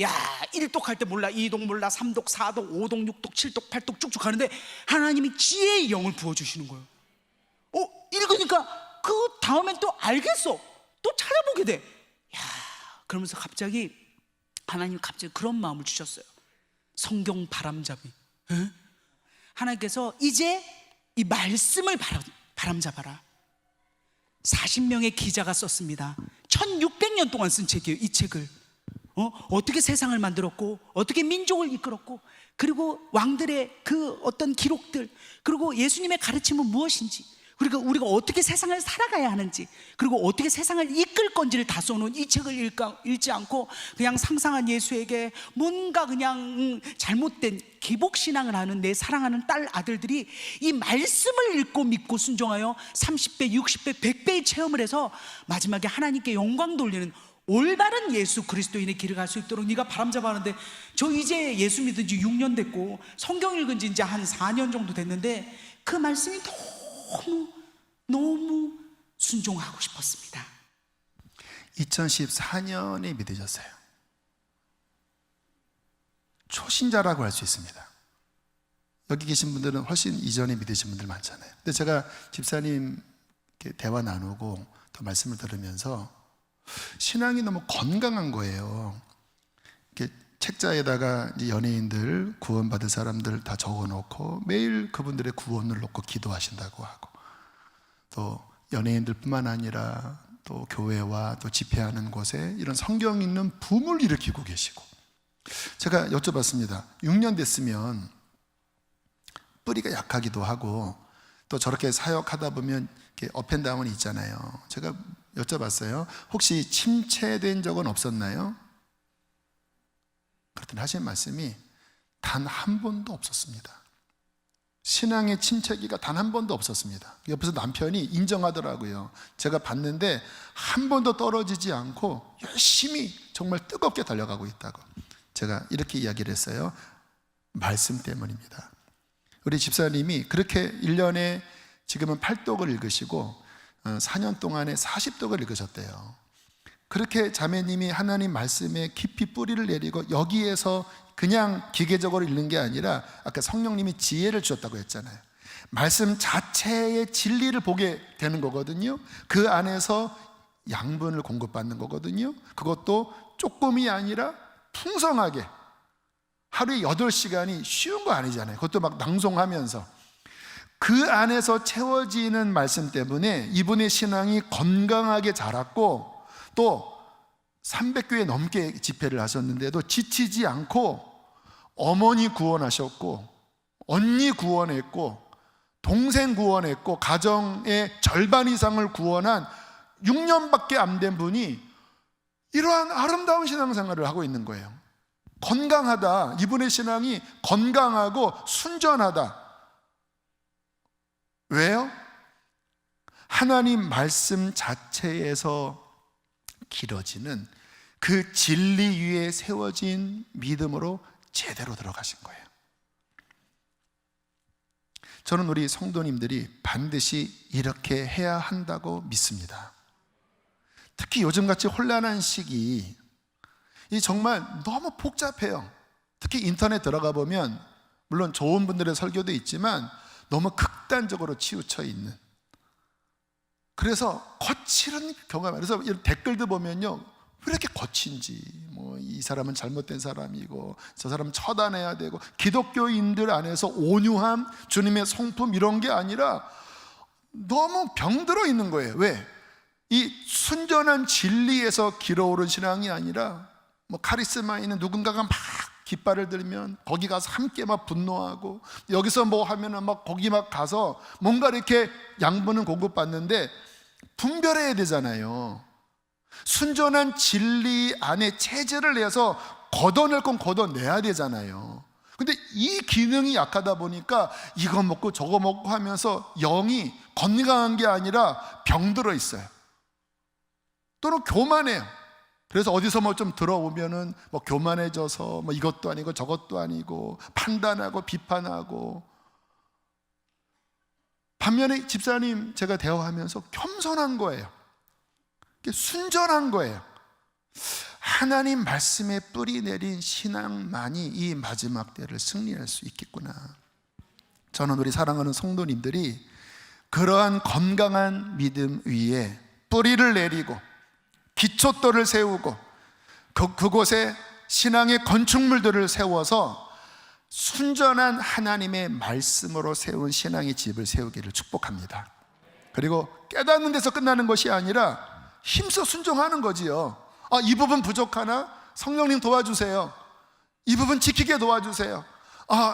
C: 야, 1독 할 때 몰라, 2독 몰라, 3독, 4독, 5독, 6독, 7독, 8독 쭉쭉 가는데 하나님이 지혜의 영을 부어주시는 거예요. 읽으니까 그 다음엔 또 알겠어. 또 찾아보게 돼. 야, 그러면서 갑자기 하나님이 갑자기 그런 마음을 주셨어요. 성경 바람잡이. 에? 하나님께서 이제 이 말씀을 바람잡아라. 40명의 기자가 썼습니다. 1600년 동안 쓴 책이에요. 이 책을 어떻게 세상을 만들었고 어떻게 민족을 이끌었고 그리고 왕들의 그 어떤 기록들 그리고 예수님의 가르침은 무엇인지 그리고 우리가 어떻게 세상을 살아가야 하는지 그리고 어떻게 세상을 이끌 건지를 다 써놓은 이 책을 읽지 않고 그냥 상상한 예수에게 뭔가 그냥 잘못된 기복신앙을 하는 내 사랑하는 딸 아들들이 이 말씀을 읽고 믿고 순종하여 30배, 60배, 100배의 체험을 해서 마지막에 하나님께 영광 돌리는 올바른 예수 그리스도인의 길을 갈 수 있도록 네가 바람잡아 하는데 저 이제 예수 믿은 지 6년 됐고 성경 읽은 지 이제 한 4년 정도 됐는데 그 말씀이 너무 순종하고 싶었습니다.
A: 2014년에 믿으셨어요. 초신자라고 할 수 있습니다. 여기 계신 분들은 훨씬 이전에 믿으신 분들 많잖아요. 근데 제가 집사님 대화 나누고 또 말씀을 들으면서 신앙이 너무 건강한 거예요. 이렇게 책자에다가 이제 연예인들 구원받을 사람들 다 적어놓고 매일 그분들의 구원을 놓고 기도하신다고 하고 또 연예인들뿐만 아니라 또 교회와 또 집회하는 곳에 이런 성경 읽는 붐을 일으키고 계시고 제가 여쭤봤습니다. 6년 됐으면 뿌리가 약하기도 하고 또 저렇게 사역하다 보면 이렇게 업앤다운이 있잖아요. 제가 여쭤봤어요. 혹시 침체된 적은 없었나요? 그랬더니 하신 말씀이 단 한 번도 없었습니다. 신앙의 침체기가 단 한 번도 없었습니다. 옆에서 남편이 인정하더라고요. 제가 봤는데 한 번도 떨어지지 않고 열심히 정말 뜨겁게 달려가고 있다고. 제가 이렇게 이야기를 했어요. 말씀 때문입니다. 우리 집사님이 그렇게 1년에 지금은 8독을 읽으시고 4년 동안에 40독을 읽으셨대요. 그렇게 자매님이 하나님 말씀에 깊이 뿌리를 내리고 여기에서 그냥 기계적으로 읽는 게 아니라 아까 성령님이 지혜를 주셨다고 했잖아요. 말씀 자체의 진리를 보게 되는 거거든요. 그 안에서 양분을 공급받는 거거든요. 그것도 조금이 아니라 풍성하게 하루에 8시간이 쉬운 거 아니잖아요. 그것도 막 낭송하면서 그 안에서 채워지는 말씀 때문에 이분의 신앙이 건강하게 자랐고 또 300교회 넘게 집회를 하셨는데도 지치지 않고 어머니 구원하셨고 언니 구원했고 동생 구원했고 가정의 절반 이상을 구원한 6년밖에 안 된 분이 이러한 아름다운 신앙생활을 하고 있는 거예요. 건강하다. 이분의 신앙이 건강하고 순전하다. 왜요? 하나님 말씀 자체에서 길어지는 그 진리 위에 세워진 믿음으로 제대로 들어가신 거예요. 저는 우리 성도님들이 반드시 이렇게 해야 한다고 믿습니다. 특히 요즘같이 혼란한 시기, 이 정말 너무 복잡해요. 특히 인터넷 들어가 보면 물론 좋은 분들의 설교도 있지만 너무 극단적으로 치우쳐 있는, 그래서 거칠은 경우가 많아요. 그래서 이런 댓글도 보면요, 왜 이렇게 거친지, 뭐 이 사람은 잘못된 사람이고 저 사람은 처단해야 되고, 기독교인들 안에서 온유함, 주님의 성품 이런 게 아니라 너무 병들어 있는 거예요. 왜? 이 순전한 진리에서 길어오른 신앙이 아니라 뭐 카리스마 있는 누군가가 막 깃발을 들면 거기 가서 함께 막 분노하고, 여기서 뭐 하면은 막 거기 막 가서 뭔가 이렇게 양분은 공급받는데 분별해야 되잖아요. 순전한 진리 안에 체질을 내서 걷어낼 건 걷어내야 되잖아요. 근데 이 기능이 약하다 보니까 이거 먹고 저거 먹고 하면서 영이 건강한 게 아니라 병들어 있어요. 또는 교만해요. 그래서 어디서 뭐 좀 들어오면은 뭐 교만해져서 뭐 이것도 아니고 저것도 아니고 판단하고 비판하고. 반면에 집사님 제가 대화하면서 겸손한 거예요. 순전한 거예요. 하나님 말씀에 뿌리 내린 신앙만이 이 마지막 때를 승리할 수 있겠구나. 저는 우리 사랑하는 성도님들이 그러한 건강한 믿음 위에 뿌리를 내리고 기초돌을 세우고 그곳에 신앙의 건축물들을 세워서 순전한 하나님의 말씀으로 세운 신앙의 집을 세우기를 축복합니다. 그리고 깨닫는 데서 끝나는 것이 아니라 힘써 순종하는 거지요. 이 부분 부족하나? 성령님 도와주세요. 이 부분 지키게 도와주세요.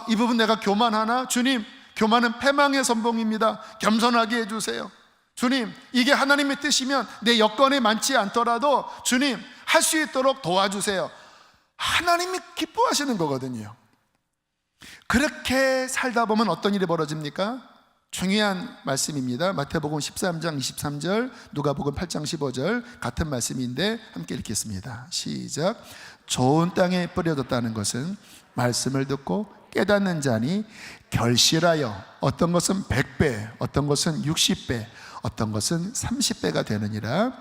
A: 이 부분 내가 교만하나? 주님, 교만은 패망의 선봉입니다. 겸손하게 해주세요. 주님, 이게 하나님의 뜻이면 내 여건이 많지 않더라도 주님, 할 수 있도록 도와주세요. 하나님이 기뻐하시는 거거든요. 그렇게 살다 보면 어떤 일이 벌어집니까? 중요한 말씀입니다. 마태복음 13장 23절, 누가복음 8장 15절 같은 말씀인데 함께 읽겠습니다. 시작. 좋은 땅에 뿌려졌다는 것은 말씀을 듣고 깨닫는 자니 결실하여 어떤 것은 100배, 어떤 것은 60배, 어떤 것은 30배가 되느니라.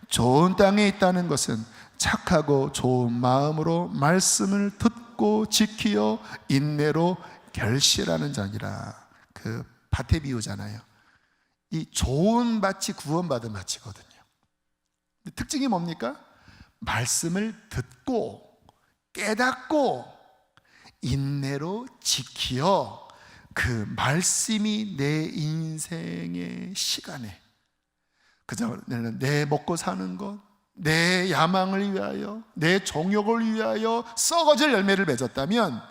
A: 좋은 땅에 있다는 것은 착하고 좋은 마음으로 말씀을 듣고 지키어 인내로 결실하는 자니라. 그 밭의 비유잖아요. 이 좋은 밭이 구원받은 밭이거든요. 특징이 뭡니까? 말씀을 듣고 깨닫고 인내로 지키어 그 말씀이 내 인생의 시간에 그저 내 먹고 사는 것, 내 야망을 위하여, 내 정욕을 위하여 썩어질 열매를 맺었다면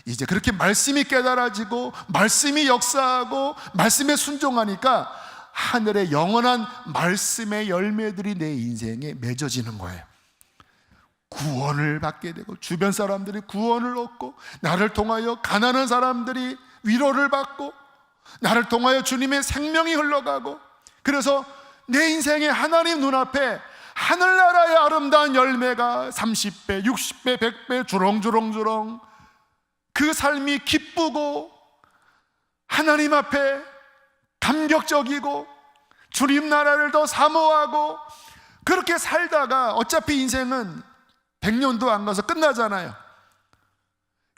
A: 이제 그렇게 말씀이 깨달아지고 말씀이 역사하고 말씀에 순종하니까 하늘의 영원한 말씀의 열매들이 내 인생에 맺어지는 거예요. 구원을 받게 되고 주변 사람들이 구원을 얻고, 나를 통하여 가난한 사람들이 위로를 받고, 나를 통하여 주님의 생명이 흘러가고, 그래서 내 인생에 하나님 눈앞에 하늘나라의 아름다운 열매가 30배, 60배, 100배 주렁주렁주렁, 그 삶이 기쁘고 하나님 앞에 감격적이고 주님 나라를 더 사모하고, 그렇게 살다가 어차피 인생은 100년도 안 가서 끝나잖아요.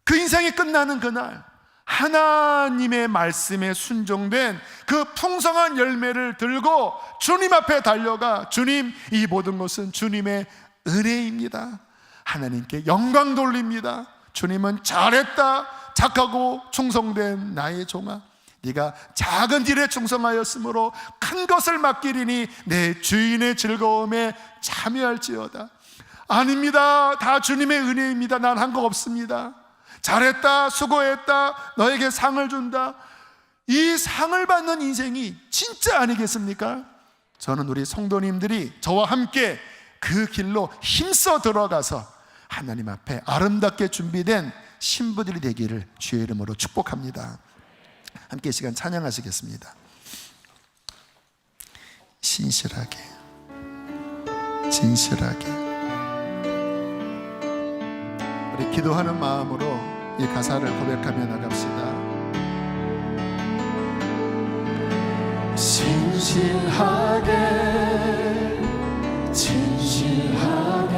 A: 그 인생이 끝나는 그날 하나님의 말씀에 순종된 그 풍성한 열매를 들고 주님 앞에 달려가, 주님, 이 모든 것은 주님의 은혜입니다. 하나님께 영광 돌립니다. 주님은 잘했다, 착하고 충성된 나의 종아, 네가 작은 일에 충성하였으므로 큰 것을 맡기리니 내 주인의 즐거움에 참여할지어다. 아닙니다, 다 주님의 은혜입니다. 난 한 거 없습니다. 잘했다, 수고했다, 너에게 상을 준다. 이 상을 받는 인생이 진짜 아니겠습니까? 저는 우리 성도님들이 저와 함께 그 길로 힘써 들어가서 하나님 앞에 아름답게 준비된 신부들이 되기를 주의 이름으로 축복합니다. 함께 이 시간 찬양하시겠습니다. 신실하게, 진실하게. 우리 기도하는 마음으로 이 가사를 고백하며 나갑시다.
D: 신실하게,
A: 진실하게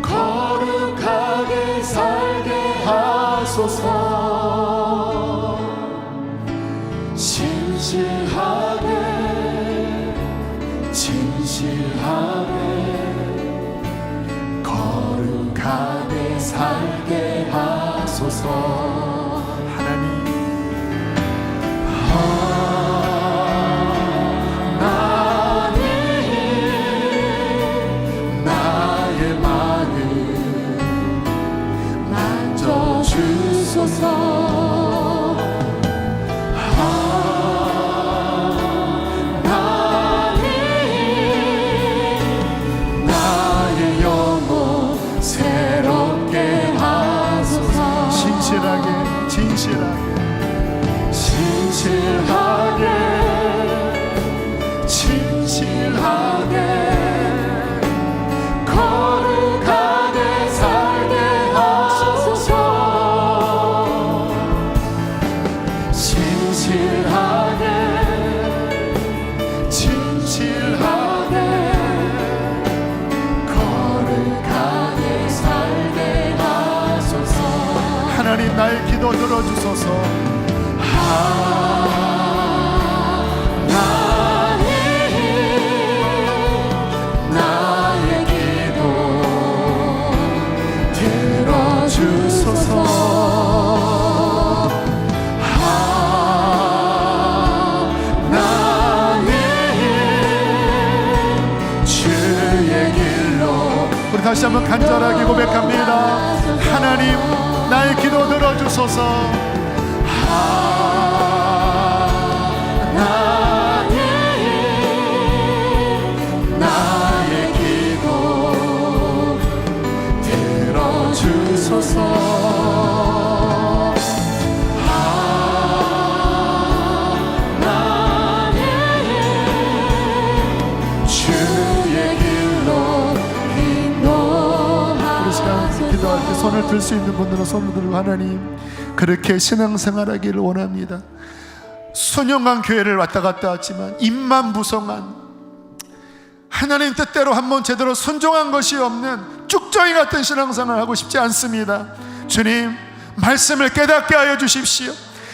A: 거룩하게 살게 하소서. 진실하게 진실하게 거룩하게 살게 하소서. 하나님 나의 마음 만져주소서. 나의 영혼 새롭게 하소서. 진실하게 진실하게 진실하게 거룩하게 살게 하소서. 진실하게 거룩하게 살게 하소서. 하나님 나의 기도 들어주소서. 나의 기도 들어주소서. 하나님 주의 길로. 우리 다시 한번 간절하게 고백합니다. 하나님 나의 기도 들어주소서. 나의 기도 들어주소서. 주의 길로 인도하소서. 우리 시간 기도할 때 손을 들 수 있는 분들은 손을 들고, 하나님 그렇게 신앙생활하기를 원합니다. 수년간 교회를 왔다 갔다 왔지만 입만 부성한, 하나님 뜻대로 한번 제대로 순종한 것이 없는 쭉정이 같은 신앙생활을 하고 싶지 않습니다. 주님 말씀을 깨닫게 하여 주십시오.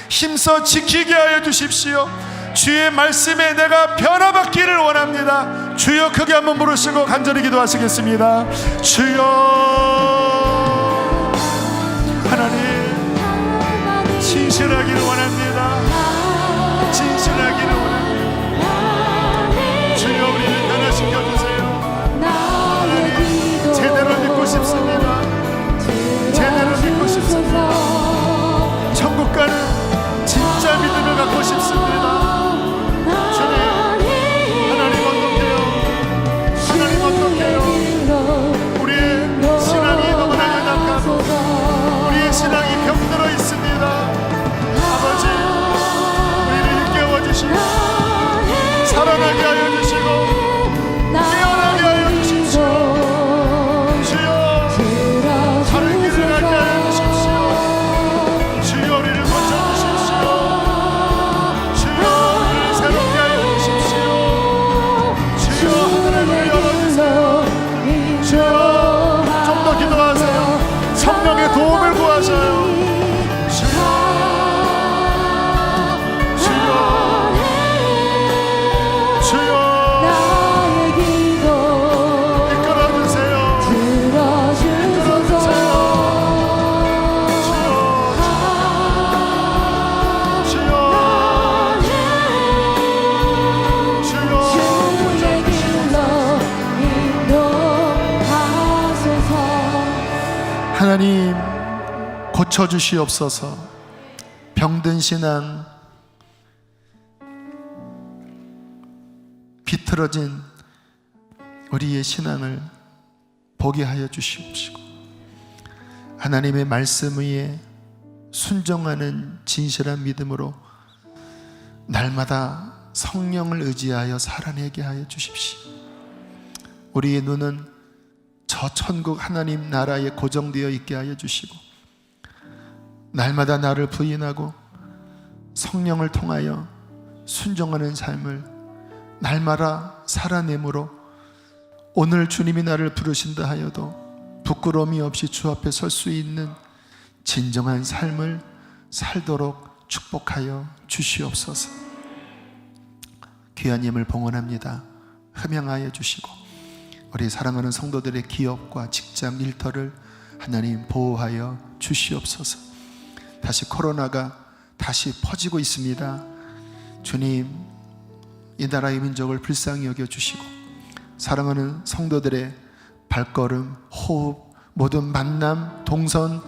A: 힘써 지키게 하여 주십시오. 주의 말씀에 내가 변화받기를 원합니다. 주여 크게 한번 부르시고 간절히 기도하시겠습니다. 주여 하나님 진실하기를 원합니다. 진실하기를 원합니다. 주여 우리를 변화시켜주세요. 하나님 제대로 믿고 싶습니다. 제대로 믿고 싶습니다. 천국 가는 진짜 믿음을 갖고 싶습니다. 주님 하나님 어떡해요. 하나님 어떡해요. 우리의 신앙이 너무나 연약하고 우리의 신앙이 병들어 있습니다. 아버지 우리를 일깨워 주시고 살아나게 하여 주시고 깨어나게 하여 주십시오. 주여 다른 길을 가게 하여 주십시오. 주여 우리를 고쳐주십시오. 주여 우리를 새롭게 하여 주십시오. 주여 하늘을 열어주세요. 주여 좀 더 기도하세요. 성령의 도움을 구하셔요. 주여 주여 주여
D: 나의 기도
A: 이끌어주세요.
D: 들어주소서.
A: 주여 주여
D: 주의 길로 인도하소서.
A: 하나님 고쳐주시옵소서. 병든 신앙, 비틀어진 우리의 신앙을 보게 하여 주시옵시고 하나님의 말씀 위에 순종하는 진실한 믿음으로 날마다 성령을 의지하여 살아내게 하여 주십시오. 우리의 눈은 저 천국 하나님 나라에 고정되어 있게 하여 주시고 날마다 나를 부인하고 성령을 통하여 순종하는 삶을 날마다 살아내므로 오늘 주님이 나를 부르신다 하여도 부끄러움이 없이 주 앞에 설 수 있는 진정한 삶을 살도록 축복하여 주시옵소서. 귀한 힘을 봉헌합니다. 흠양하여 주시고 우리 사랑하는 성도들의 기업과 직장 일터를 하나님 보호하여 주시옵소서. 다시 코로나가 다시 퍼지고 있습니다. 주님, 이 나라의 민족을 불쌍히 여겨 주시고 사랑하는 성도들의 발걸음, 호흡, 모든 만남, 동선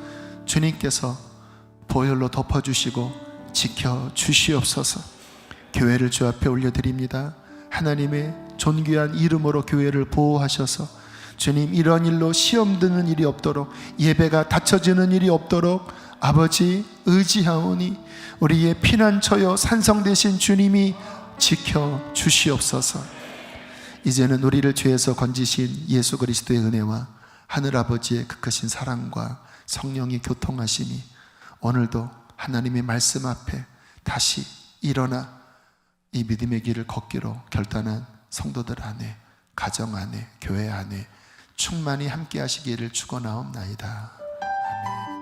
A: 주님께서 보혈로 덮어주시고 지켜주시옵소서. 교회를 주 앞에 올려드립니다. 하나님의 존귀한 이름으로 교회를 보호하셔서 주님, 이런 일로 시험 드는 일이 없도록, 예배가 닫혀지는 일이 없도록 아버지 의지하오니 우리의 피난처여 산성 되신 주님이 지켜주시옵소서. 이제는 우리를 죄에서 건지신 예수 그리스도의 은혜와 하늘아버지의 그 크신 사랑과 성령의 교통하심이 오늘도 하나님의 말씀 앞에 다시 일어나 이 믿음의 길을 걷기로 결단한 성도들 안에, 가정 안에, 교회 안에 충만히 함께 하시기를 축원하옵나이다. 아멘.